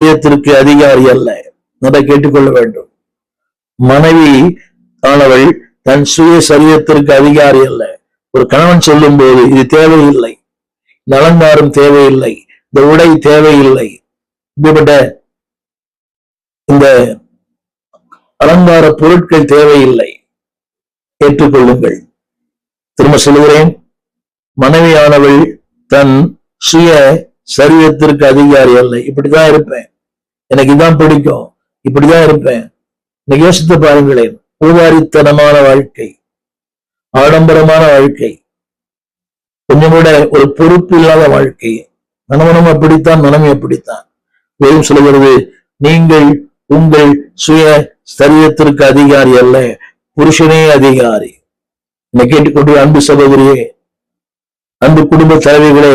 சரீரத்திற்கு அதிகாரி அல்ல. அதை கேட்டுக்கொள்ள வேண்டும். மனைவி ஆனவள் தன் சுய சரீரத்திற்கு அதிகாரி அல்ல. ஒரு கணவன் சொல்லும் போது இது தேவையில்லை, இந்த அலங்காரம் தேவையில்லை, இந்த உடை தேவையில்லை, இப்படிப்பட்ட இந்த அலங்கார பொருட்கள் தேவையில்லை, ஏற்றுக்கொள்ளுங்கள். திரும்ப சொல்லுகிறேன், மனைவியானவள் தன் சுய சரீரத்திற்கு அதிகாரி அல்ல. இப்படிதான் இருப்பேன், எனக்கு இதான் பிடிக்கும், இப்படிதான் இருப்பேன். இன்னைக்கு யோசித்து பாருங்களேன். ஊதாரித்தனமான வாழ்க்கை, ஆடம்பரமான வாழ்க்கை, கொஞ்சம் கூட ஒரு பொறுப்பு இல்லாத வாழ்க்கை. கணவனும் அப்படித்தான், மனைவி அப்படித்தான். வேதம் சொல்லுகிறது, நீங்கள் உங்கள் சுய சரீரத்திற்கு அதிகாரி அல்ல, புருஷனே அதிகாரி. என்னை கேட்டுக்கொண்டு அன்பு சகோதரியே, அன்பு குடும்ப தலைவிகளே,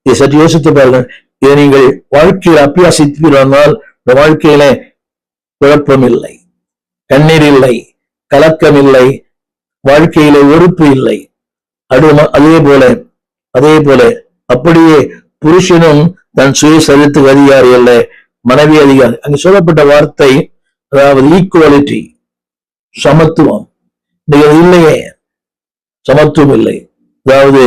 இதை சற்று யோசித்து பாருங்கள். இதை நீங்கள் வாழ்க்கையில் அபியாசிப்பீர்கள், இந்த வாழ்க்கையில குழப்பம் இல்லை, கண்ணீர் இல்லை, கலக்கம் இல்லை, வாழ்க்கையில வெறுப்பு இல்லை. அதே போல அப்படியே புருஷனும் தன் சுய சரீரத்துக்கு அதிகாரி அல்ல, மனைவி அதிகாரி. அங்கு சொல்லப்பட்ட வார்த்தை, அதாவது ஈக்குவாலிட்டி, சமத்துவம். இல்லையே, சமத்துவம் இல்லை. அதாவது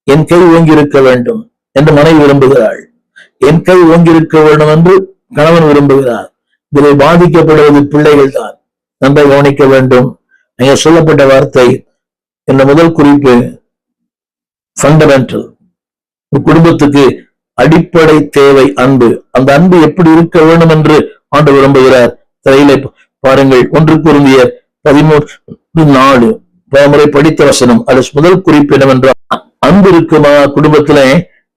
என் கை ஓங்கி இருக்க வேண்டும் என்று மனைவி விரும்புகிறாள், என் கை ஓங்கி இருக்க வேண்டும் என்று கணவன் விரும்புகிறார். இதில் பாதிக்கப்படுவது பிள்ளைகள் தான். நன்றாக கவனிக்க வேண்டும். அங்கே சொல்லப்பட்ட வார்த்தை, இந்த முதல் குறிப்பு ஃபண்டமெண்டல். குடும்பத்துக்கு அடிப்படை தேவை அன்பு. அந்த அன்பு எப்படி இருக்க வேண்டும் என்று ஆண்டவர் விரும்புகிறார். திரையிலே பாருங்கள், 1 கொரிந்தியர் 13:4 பலமுறை படித்த வசனம். அது முதல் குறிப்பு என்னவென்றால், அன்பு இருக்குமா குடும்பத்தில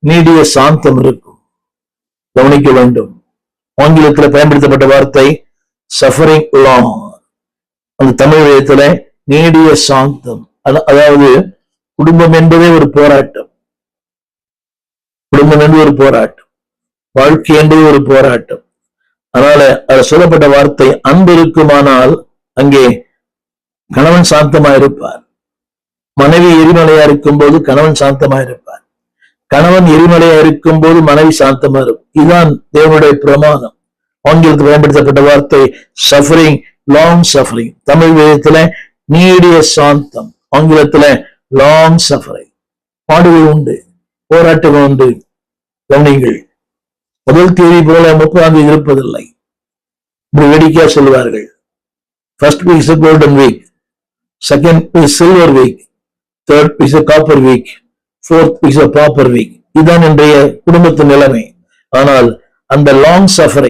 நீடிய சாந்தம் இருக்கும். கவனிக்க வேண்டும். ஆங்கிலத்தில் பயன்படுத்தப்பட்ட வார்த்தை சஃபரிங் லாங். அந்த தமிழ் விதத்துல நீடிய சாந்தம். அதாவது குடும்பம் என்பதே ஒரு போராட்டம், குடும்பம் என்பது ஒரு போராட்டம், வாழ்க்கை என்பது ஒரு போராட்டம். அதனால அது சொல்லப்பட்ட வார்த்தை அன்பு இருக்குமானால் அங்கே கணவன் சாந்தமா இருப்பார். மனைவி எரிமலையா இருக்கும் போது கணவன் சாந்தமா இருப்பார். கணவன் எரிமலையா இருக்கும் போது மனைவி சாந்தமா இருக்கும். இதுதான் தேவனுடைய பிரமாணம். ஆங்கிலத்தில் பயன்படுத்தப்பட்ட வார்த்தை சஃபரிங், லாங் சஃபரிங். தமிழ் வேதத்துல நீடிய சாந்தம், ஆங்கிலத்துல லாங் சஃபரிங். பாடுகள் உண்டு, போராட்டங்கள் உண்டு. கவனிங்கள். முதல் தேதி போல 30ஆம் தேதி இருப்பதில்லை. இப்படி வேடிக்கையா சொல்லுவார்கள். First week is golden week, second week silver week, third week copper week, fourth week pauper week. இதுதான் இன்றைய குடும்பத்தின் நிலைமை. ஆனால் அந்த லாங் சஃபரிங்